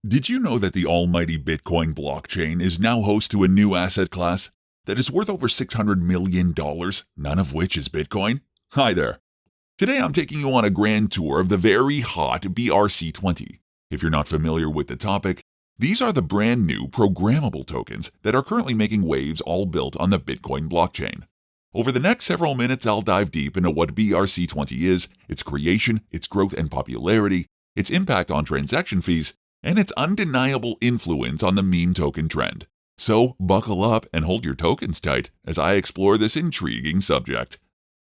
Did you know that the almighty Bitcoin blockchain is now host to a new asset class that is worth over $600 million, none of which is Bitcoin? Hi there. Today I'm taking you on a grand tour of the very hot BRC-20. If you're not familiar with the topic, these are the brand new programmable tokens that are currently making waves, all built on the Bitcoin blockchain. Over the next several minutes, I'll dive deep into what BRC-20 is, its creation, its growth and popularity, its impact on transaction fees, and its undeniable influence on the meme token trend. So buckle up and hold your tokens tight as I explore this intriguing subject.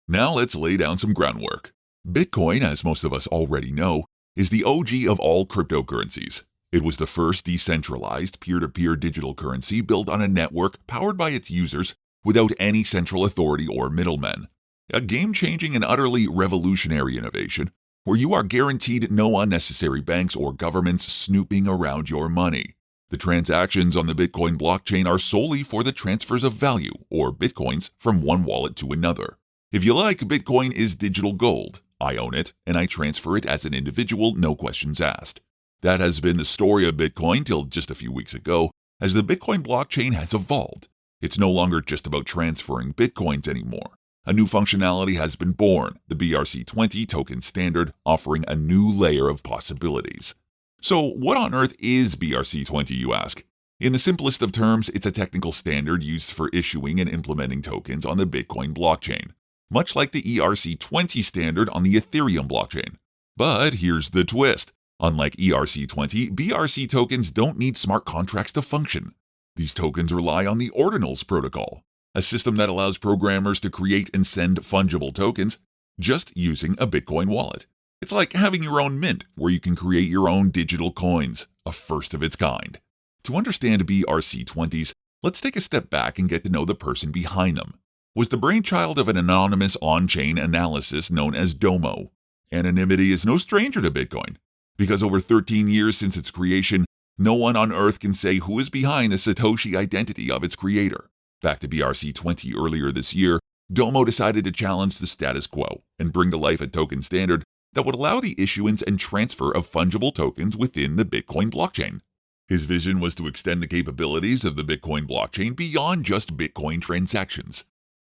Now let's lay down some groundwork. Bitcoin, as most of us already know, is the OG of all cryptocurrencies. It was the first decentralized peer-to-peer digital currency built on a network powered by its users without any central authority or middlemen. A game-changing and utterly revolutionary innovation where you are guaranteed no unnecessary banks or governments snooping around your money. The transactions on the Bitcoin blockchain are solely for the transfers of value, or Bitcoins, from one wallet to another. If you like, Bitcoin is digital gold. I own it, and I transfer it as an individual, no questions asked. That has been the story of Bitcoin till just a few weeks ago, as the Bitcoin blockchain has evolved. It's no longer just about transferring Bitcoins anymore. A new functionality has been born, the BRC-20 token standard, offering a new layer of possibilities. So what on earth is BRC-20, you ask? In the simplest of terms, it's a technical standard used for issuing and implementing tokens on the Bitcoin blockchain, much like the ERC-20 standard on the Ethereum blockchain. But here's the twist. Unlike ERC-20, BRC tokens don't need smart contracts to function. These tokens rely on the ordinals protocol, a system that allows programmers to create and send fungible tokens just using a Bitcoin wallet. It's like having your own mint, where you can create your own digital coins, a first of its kind. To understand BRC-20s, let's take a step back and get to know the person behind them. Was the brainchild of an anonymous on-chain analysis known as Domo. Anonymity is no stranger to Bitcoin, because over 13 years since its creation, no one on Earth can say who is behind the Satoshi identity of its creator. Back to BRC-20 earlier this year, Domo decided to challenge the status quo and bring to life a token standard that would allow the issuance and transfer of fungible tokens within the Bitcoin blockchain. His vision was to extend the capabilities of the Bitcoin blockchain beyond just Bitcoin transactions.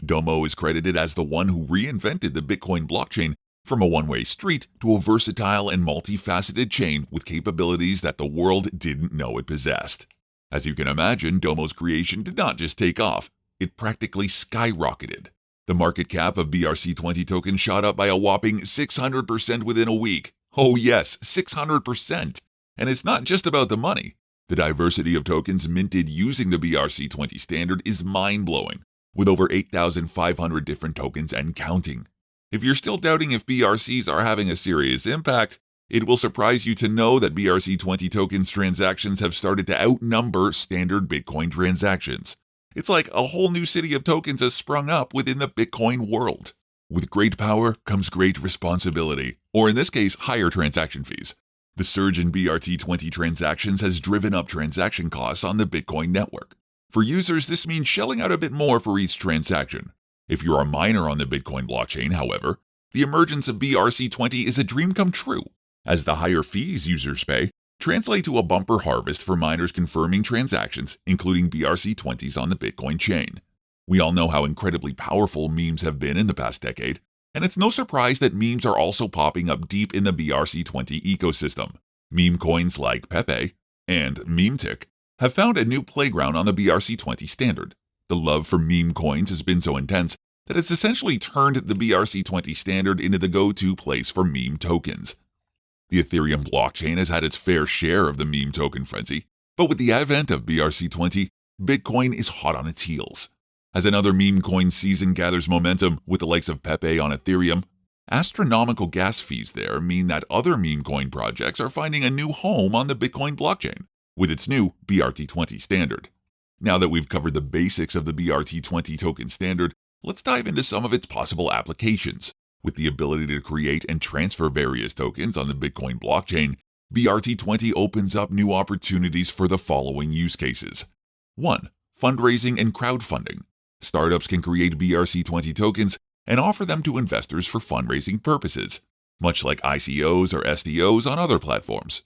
Domo is credited as the one who reinvented the Bitcoin blockchain from a one-way street to a versatile and multifaceted chain with capabilities that the world didn't know it possessed. As you can imagine, Domo's creation did not just take off, it practically skyrocketed. The market cap of BRC-20 tokens shot up by a whopping 600% within a week. Oh yes, 600%! And it's not just about the money. The diversity of tokens minted using the BRC-20 standard is mind-blowing, with over 8,500 different tokens and counting. If you're still doubting if BRCs are having a serious impact, it will surprise you to know that BRC-20 tokens transactions have started to outnumber standard Bitcoin transactions. It's like a whole new city of tokens has sprung up within the Bitcoin world. With great power comes great responsibility, or in this case, higher transaction fees. The surge in BRC-20 transactions has driven up transaction costs on the Bitcoin network. For users, this means shelling out a bit more for each transaction. If you're a miner on the Bitcoin blockchain, however, the emergence of BRC-20 is a dream come true, as the higher fees users pay translate to a bumper harvest for miners confirming transactions, including BRC-20s on the Bitcoin chain. We all know how incredibly powerful memes have been in the past decade, and it's no surprise that memes are also popping up deep in the BRC-20 ecosystem. Meme coins like Pepe and MemeTick have found a new playground on the BRC-20 standard. The love for meme coins has been so intense that it's essentially turned the BRC-20 standard into the go-to place for meme tokens. The Ethereum blockchain has had its fair share of the meme token frenzy, but with the advent of BRC-20, Bitcoin is hot on its heels. As another meme coin season gathers momentum with the likes of Pepe on Ethereum, astronomical gas fees there mean that other meme coin projects are finding a new home on the Bitcoin blockchain with its new BRC-20 standard. Now that we've covered the basics of the BRC-20 token standard, let's dive into some of its possible applications. With the ability to create and transfer various tokens on the Bitcoin blockchain, BRC-20 opens up new opportunities for the following use cases. 1. Fundraising and crowdfunding. Startups can create BRC-20 tokens and offer them to investors for fundraising purposes, much like ICOs or SDOs on other platforms.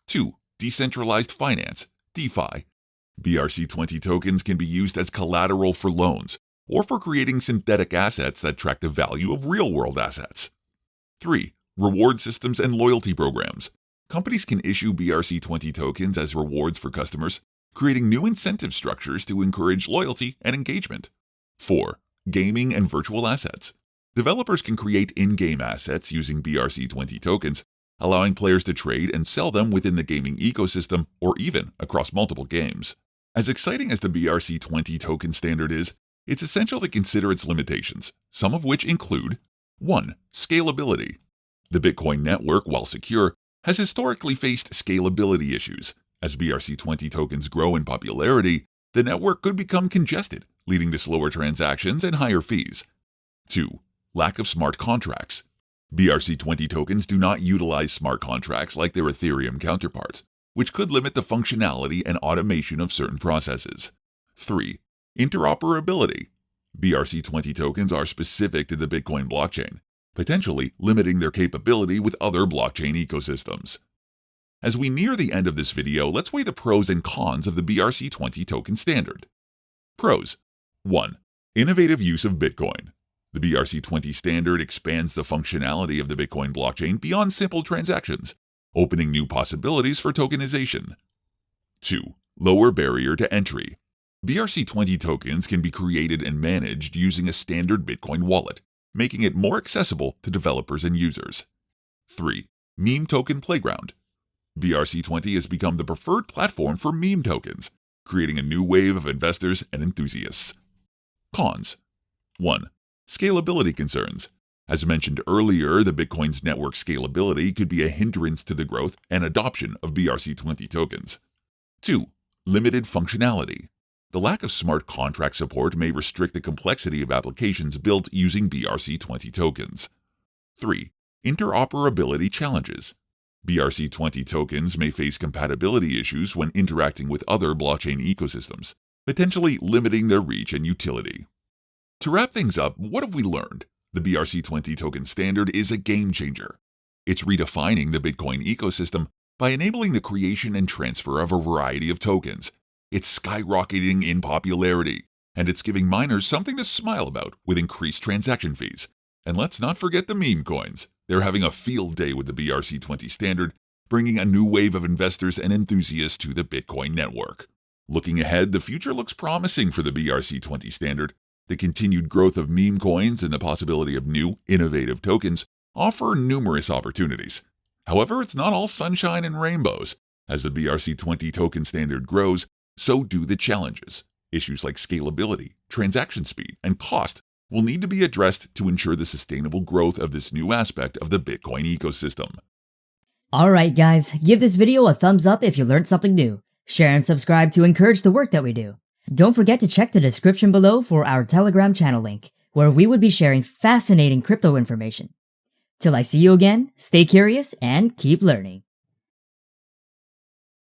2. decentralized finance, DeFi. BRC-20 tokens can be used as collateral for loans or for creating synthetic assets that track the value of real-world assets. 3. Reward systems and loyalty programs. Companies can issue BRC-20 tokens as rewards for customers, creating new incentive structures to encourage loyalty and engagement. 4. Gaming and virtual assets. Developers can create in-game assets using BRC-20 tokens, allowing players to trade and sell them within the gaming ecosystem or even across multiple games. As exciting as the BRC-20 token standard is, it's essential to consider its limitations, some of which include 1. Scalability. The Bitcoin network, while secure, has historically faced scalability issues. As BRC-20 tokens grow in popularity, the network could become congested, leading to slower transactions and higher fees. 2. Lack of smart contracts. BRC-20 tokens do not utilize smart contracts like their Ethereum counterparts, which could limit the functionality and automation of certain processes. 3. Interoperability. BRC-20 tokens are specific to the Bitcoin blockchain, potentially limiting their capability with other blockchain ecosystems. As we near the end of this video, let's weigh the pros and cons of the BRC-20 token standard. Pros. 1. Innovative use of Bitcoin. The BRC-20 standard expands the functionality of the Bitcoin blockchain beyond simple transactions, opening new possibilities for tokenization. 2. Lower barrier to entry. BRC-20 tokens can be created and managed using a standard Bitcoin wallet, making it more accessible to developers and users. 3. Meme token playground. BRC-20 has become the preferred platform for meme tokens, creating a new wave of investors and enthusiasts. Cons. 1. Scalability concerns. As mentioned earlier, the Bitcoin's network scalability could be a hindrance to the growth and adoption of BRC-20 tokens. 2. Limited functionality. The lack of smart contract support may restrict the complexity of applications built using BRC-20 tokens. 3. Interoperability challenges. BRC-20 tokens may face compatibility issues when interacting with other blockchain ecosystems, potentially limiting their reach and utility. To wrap things up, what have we learned? The BRC-20 token standard is a game changer. It's redefining the Bitcoin ecosystem by enabling the creation and transfer of a variety of tokens. It's skyrocketing in popularity, and it's giving miners something to smile about with increased transaction fees. And let's not forget the meme coins. They're having a field day with the BRC-20 standard, bringing a new wave of investors and enthusiasts to the Bitcoin network. Looking ahead, the future looks promising for the BRC-20 standard. The continued growth of meme coins and the possibility of new, innovative tokens offer numerous opportunities. However, it's not all sunshine and rainbows. As the BRC-20 token standard grows, so do the challenges. Issues like scalability, transaction speed, and cost will need to be addressed to ensure the sustainable growth of this new aspect of the Bitcoin ecosystem. Alright guys, give this video a thumbs up if you learned something new. Share and subscribe to encourage the work that we do. Don't forget to check the description below for our Telegram channel link, where we would be sharing fascinating crypto information. Till I see you again, stay curious and keep learning.